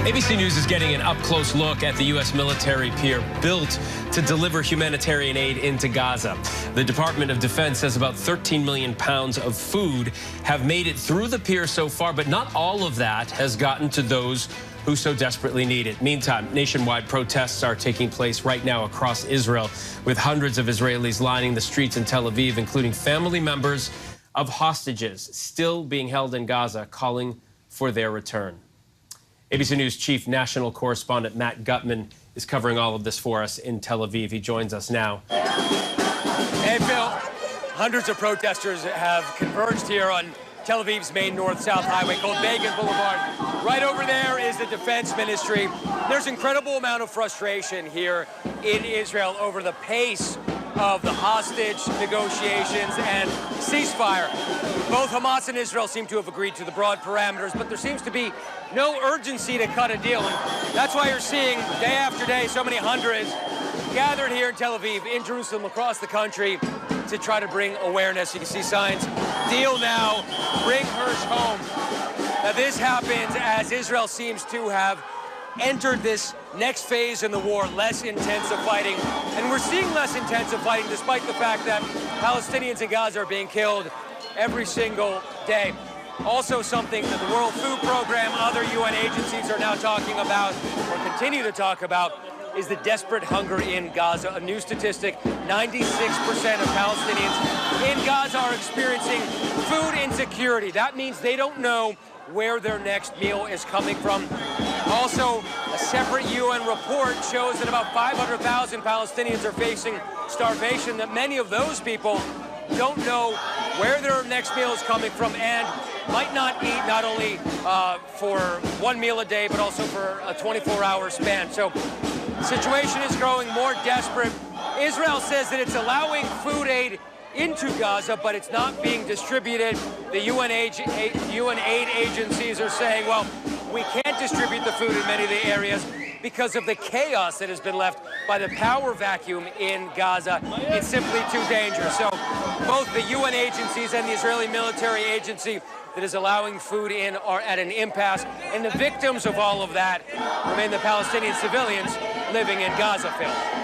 ABC News is getting an up-close look at the U.S. military pier built to deliver humanitarian aid into Gaza. The Department of Defense says about 13 million pounds of food have made it through the pier so far, but not all of that has gotten to those who so desperately need it. Meantime, nationwide protests are taking place right now across Israel, with hundreds of Israelis lining the streets in Tel Aviv, including family members of hostages still being held in Gaza, calling for their return. ABC News Chief National Correspondent Matt Gutman is covering all of this for us in Tel Aviv. He joins us now. Hey, Phil. Hundreds of protesters have converged here on Tel Aviv's main north-south highway called Begin Boulevard. Right over there is the Defense Ministry. There's incredible amount of frustration here in Israel over the pace of the hostage negotiations and ceasefire. Both Hamas and Israel seem to have agreed to the broad parameters, but there seems to be no urgency to cut a deal. And that's why you're seeing day after day so many hundreds gathered here in Tel Aviv, in Jerusalem, across the country to try to bring awareness. You can see signs, deal now, bring Hirsch home. Now this happens as Israel seems to have entered this next phase in the war, less intensive fighting. And we're seeing less intensive fighting despite the fact that Palestinians in Gaza are being killed every single day. Also something that the World Food Program, other UN agencies are now talking about, or continue to talk about, is the desperate hunger in Gaza. A new statistic, 96% of Palestinians in Gaza are experiencing food insecurity. That means they don't know where their next meal is coming from. Also, a separate UN report shows that about 500,000 Palestinians are facing starvation, that many of those people don't know where their next meal is coming from and might not eat not only for one meal a day, but also for a 24-hour span. So the situation is growing more desperate. Israel says that it's allowing food aid into Gaza, but it's not being distributed. The UN aid agencies are saying, well, we can't distribute the food in many of the areas because of the chaos that has been left by the power vacuum in Gaza. It's simply too dangerous. So both the UN agencies and the Israeli military agency that is allowing food in are at an impasse, and the victims of all of that remain the Palestinian civilians living in Gaza, Phil.